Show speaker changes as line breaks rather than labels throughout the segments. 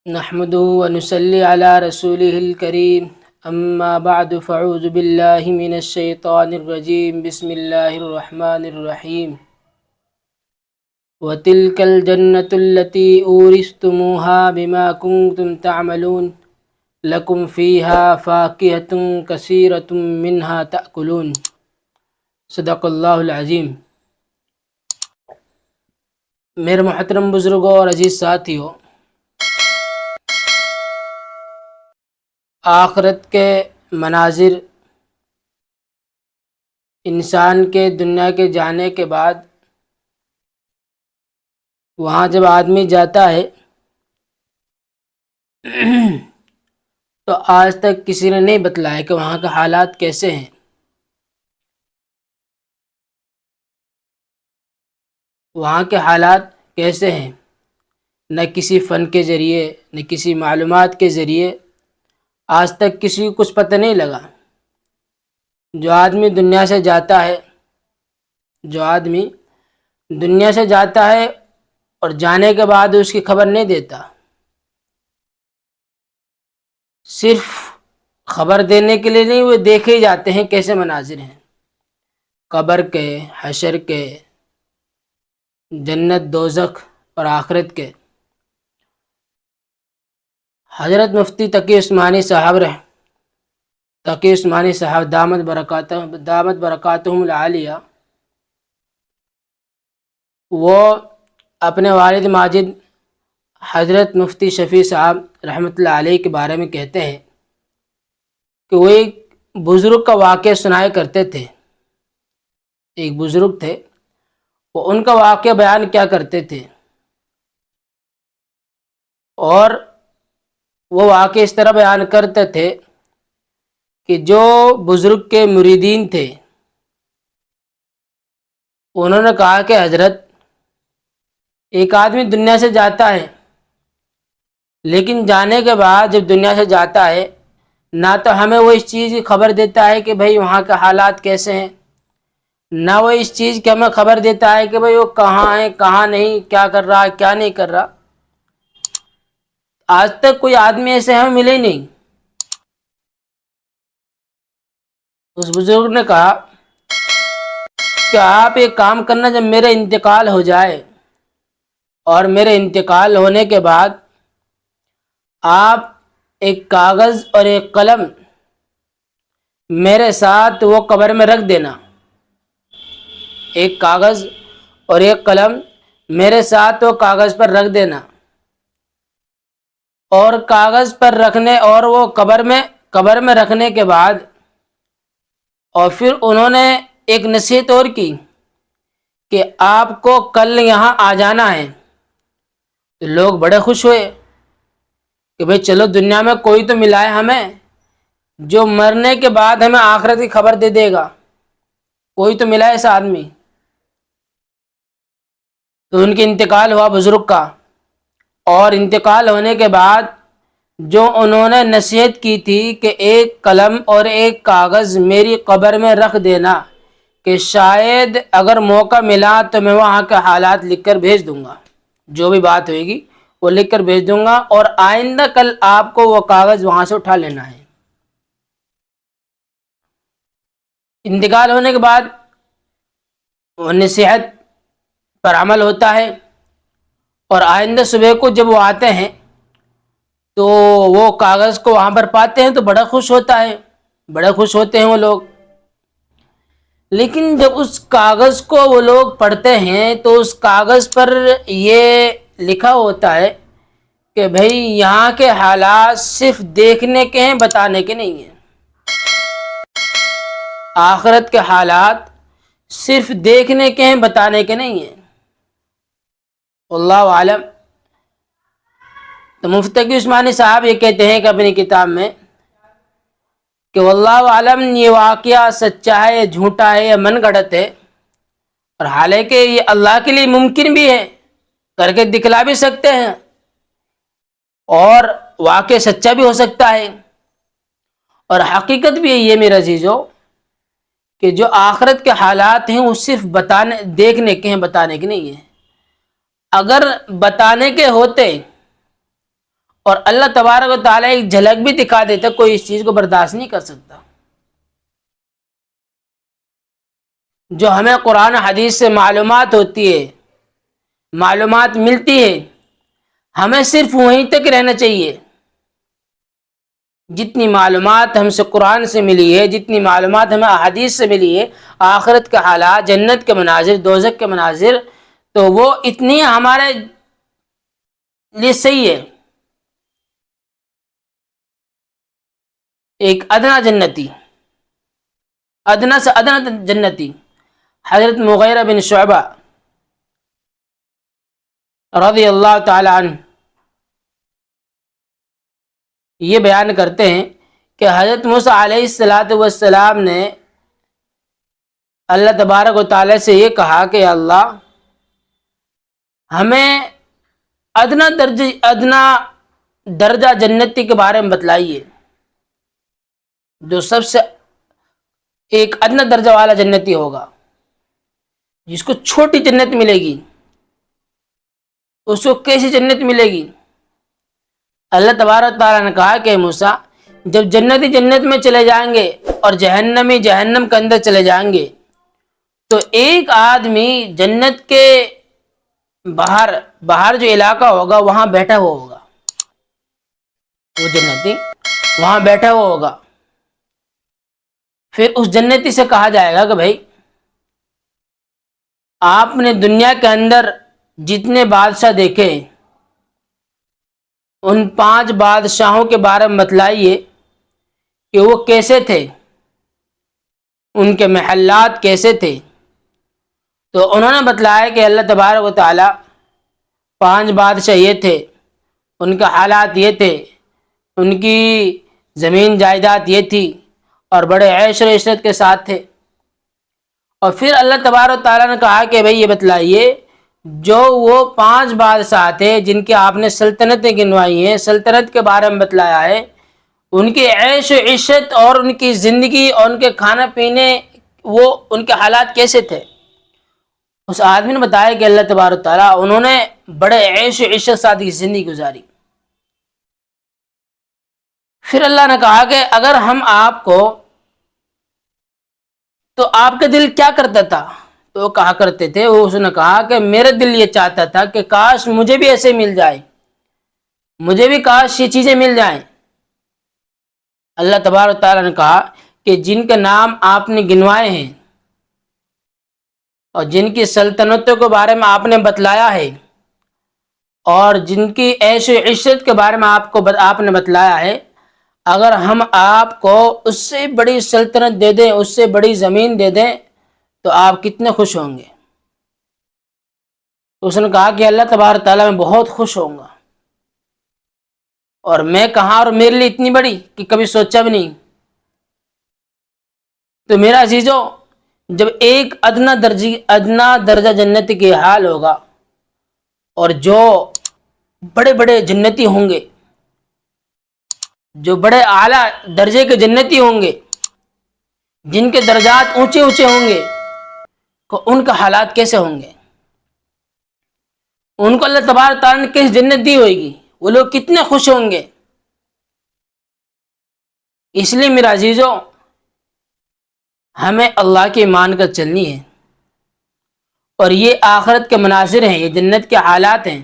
نحمده ونصلي على رسوله الكريم اما بعد فاعوذ بالله من الشيطان الرجيم بسم الله الرحمن الرحيم وتلك الجنة التي أورثتموها بما كنتم تعملون لكم فيها فاكهة كثيرة منها تأكلون صدق اللہ العظیم۔ میرے محترم بزرگوں اور عزیز ساتھیوں، آخرت کے مناظر، انسان کے دنیا کے جانے کے بعد وہاں جب آدمی جاتا ہے تو آج تک کسی نے نہیں بتلایا کہ وہاں کے حالات کیسے ہیں۔ وہاں کے حالات کیسے ہیں نہ کسی فن کے ذریعے نہ کسی معلومات کے ذریعے آج تک کسی کو کچھ پتہ نہیں لگا۔ جو آدمی دنیا سے جاتا ہے اور جانے کے بعد اس کی خبر نہیں دیتا، صرف خبر دینے کے لیے نہیں، وہ دیکھے جاتے ہیں کیسے مناظر ہیں، قبر کے، حشر کے، جنت دوزخ اور آخرت کے۔ حضرت مفتی تقی عثمانی صاحب دامت برکاتہم العالیہ، وہ اپنے والد ماجد حضرت مفتی شفیع صاحب رحمۃ اللہ علیہ کے بارے میں کہتے ہیں کہ وہ ایک بزرگ کا واقعہ سنایا کرتے تھے۔ ایک بزرگ تھے، وہ ان کا واقعہ بیان کیا کرتے تھے، اور وہ واقعہ اس طرح بیان کرتے تھے کہ جو بزرگ کے مریدین تھے انہوں نے کہا کہ حضرت، ایک آدمی دنیا سے جاتا ہے، لیکن جانے کے بعد جب دنیا سے جاتا ہے نہ تو ہمیں وہ اس چیز کی خبر دیتا ہے کہ بھئی وہاں کے حالات کیسے ہیں، نہ وہ اس چیز کی ہمیں خبر دیتا ہے کہ بھئی وہ کہاں ہے، کہاں نہیں، کیا کر رہا ہے، کیا نہیں کر رہا۔ آج تک کوئی آدمی ایسے ہمیں ملے ہی نہیں۔ اس بزرگ نے کہا کہ آپ ایک کام کرنا، جب میرا انتقال ہو جائے اور میرے انتقال ہونے کے بعد آپ ایک کاغذ اور ایک قلم میرے ساتھ وہ قبر میں رکھ دینا۔ ایک کاغذ اور ایک قلم میرے ساتھ وہ کاغذ پر رکھ دینا، اور کاغذ پر رکھنے اور وہ قبر میں رکھنے کے بعد، اور پھر انہوں نے ایک نصیحت اور کی کہ آپ کو کل یہاں آ جانا ہے۔ تو لوگ بڑے خوش ہوئے کہ بھئی چلو، دنیا میں کوئی تو ملا ہے ہمیں جو مرنے کے بعد ہمیں آخرت کی خبر دے دے گا، کوئی تو ملا ہے ایسا آدمی۔ تو ان کی انتقال ہوا بزرگ کا، اور انتقال ہونے کے بعد جو انہوں نے نصیحت کی تھی کہ ایک قلم اور ایک کاغذ میری قبر میں رکھ دینا کہ شاید اگر موقع ملا تو میں وہاں کے حالات لکھ کر بھیج دوں گا، جو بھی بات ہوئے گی وہ لکھ کر بھیج دوں گا، اور آئندہ کل آپ کو وہ کاغذ وہاں سے اٹھا لینا ہے۔ انتقال ہونے کے بعد وہ نصیحت پر عمل ہوتا ہے، اور آئندہ صبح کو جب وہ آتے ہیں تو وہ کاغذ کو وہاں پر پاتے ہیں تو بڑا خوش ہوتے ہیں وہ لوگ۔ لیکن جب اس کاغذ کو وہ لوگ پڑھتے ہیں تو اس کاغذ پر یہ لکھا ہوتا ہے کہ بھئی یہاں کے حالات صرف دیکھنے کے ہیں، بتانے کے نہیں ہیں۔ آخرت کے حالات صرف دیکھنے کے ہیں، بتانے کے نہیں ہیں۔ اللہ عالم۔ تو مفتی تقی عثمانی صاحب یہ کہتے ہیں کہ اپنی کتاب میں کہ واللہ عالم، یہ واقعہ سچا ہے یا جھوٹا ہے یا من گھڑت ہے، اور حالانکہ یہ اللہ کے لیے ممکن بھی ہے، کر کے دکھلا بھی سکتے ہیں، اور واقع سچا بھی ہو سکتا ہے، اور حقیقت بھی ہے یہ میرے عزیزو کہ جو آخرت کے حالات ہیں وہ صرف دیکھنے کے ہیں، بتانے کے نہیں ہیں۔ اگر بتانے کے ہوتے اور اللہ تبارک و تعالیٰ ایک جھلک بھی دکھا دیتا، کوئی اس چیز کو برداشت نہیں کر سکتا۔ جو ہمیں قرآن حدیث سے معلومات ہوتی ہے، معلومات ملتی ہے، ہمیں صرف وہیں تک رہنا چاہیے۔ جتنی معلومات ہم سے قرآن سے ملی ہے، جتنی معلومات ہمیں احادیث سے ملی ہے، آخرت کے حالات، جنت کے مناظر، دوزخ کے مناظر، تو وہ اتنی ہمارے لیے صحیح ہے۔ ایک ادنا جنتی، ادنا سے ادنا جنتی، حضرت مغیرہ بن شعبہ رضی اللہ تعالی عنہ یہ بیان کرتے ہیں کہ حضرت موسیٰ علیہ السلام نے اللہ تبارک و تعالی سے یہ کہا کہ اللہ ہمیں ادنا درجہ جنتی کے بارے میں بتلائیے، جو سب سے ایک ادنا درجہ والا جنتی ہوگا، جس کو چھوٹی جنت ملے گی، اس کو کیسی جنت ملے گی؟ اللہ تبارک تعالیٰ نے کہا کہ موسیٰ جب جنتی جنت میں چلے جائیں گے اور جہنمی جہنم کے اندر چلے جائیں گے، تو ایک آدمی جنت کے باہر جو علاقہ ہوگا وہاں بیٹھا ہوا ہوگا، وہ جنتی وہاں بیٹھا ہوا ہوگا۔ پھر اس جنتی سے کہا جائے گا کہ بھائی آپ نے دنیا کے اندر جتنے بادشاہ دیکھے، ان 5 بادشاہوں کے بارے میں بتلائیے کہ وہ کیسے تھے، ان کے محلات کیسے تھے۔ تو انہوں نے بتلایا کہ اللہ تبارک و تعالی 5 بادشاہ یہ تھے، ان کے حالات یہ تھے، ان کی زمین جائیداد یہ تھی، اور بڑے عیش و عشرت کے ساتھ تھے۔ اور پھر اللہ تبارک و تعالیٰ نے کہا کہ بھئی یہ بتلائیے جو وہ 5 بادشاہ تھے جن کے آپ نے سلطنتیں گنوائی ہیں، سلطنت کے بارے میں بتلایا ہے، ان کے عیش و عشرت اور ان کی زندگی اور ان کے کھانا پینے، وہ ان کے حالات کیسے تھے۔ اس آدمی نے بتایا کہ اللہ تبارک و تعالیٰ انہوں نے بڑے عیش و عشرت ساتھ کی زندگی گزاری۔ پھر اللہ نے کہا کہ اگر ہم آپ کو، تو آپ کا دل کیا کرتا تھا؟ تو وہ کہا کرتے تھے، اس نے کہا کہ میرا دل یہ چاہتا تھا کہ کاش مجھے بھی ایسے مل جائے، مجھے بھی کاش یہ چیزیں مل جائیں۔ اللہ تبارک و تعالیٰ نے کہا کہ جن کے نام آپ نے گنوائے ہیں اور جن کی سلطنتوں کے بارے میں آپ نے بتلایا ہے اور جن کی عیش و عشرت کے بارے میں آپ نے بتلایا ہے، اگر ہم آپ کو اس سے بڑی سلطنت دے دیں، اس سے بڑی زمین دے دیں، تو آپ کتنے خوش ہوں گے؟ اس نے کہا کہ اللہ تبارک تعالیٰ میں بہت خوش ہوں گا، اور میں کہاں، اور میرے لیے اتنی بڑی کہ کبھی سوچا بھی نہیں۔ تو میرا عزیزو، جب ایک ادنا درجہ جنتی کے حال ہوگا، اور جو بڑے بڑے جنتی ہوں گے، جو بڑے اعلیٰ درجے کے جنتی ہوں گے، جن کے درجات اونچے اونچے ہوں گے، تو ان کا حالات کیسے ہوں گے؟ ان کو اللہ تبارک تعالیٰ نے کس جنت دی ہوئے گی، وہ لوگ کتنے خوش ہوں گے۔ اس لیے میرا عزیزو، ہمیں اللہ کی مان کر چلنی ہے، اور یہ آخرت کے مناظر ہیں، یہ جنت کے حالات ہیں،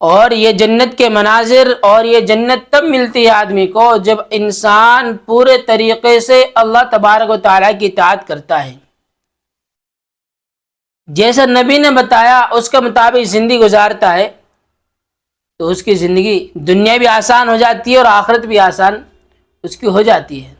اور یہ جنت کے مناظر اور یہ جنت تب ملتی ہے آدمی کو جب انسان پورے طریقے سے اللہ تبارک و تعالیٰ کی اطاعت کرتا ہے، جیسا نبی نے بتایا اس کے مطابق زندگی گزارتا ہے، تو اس کی زندگی دنیا بھی آسان ہو جاتی ہے اور آخرت بھی آسان اس کی ہو جاتی ہے۔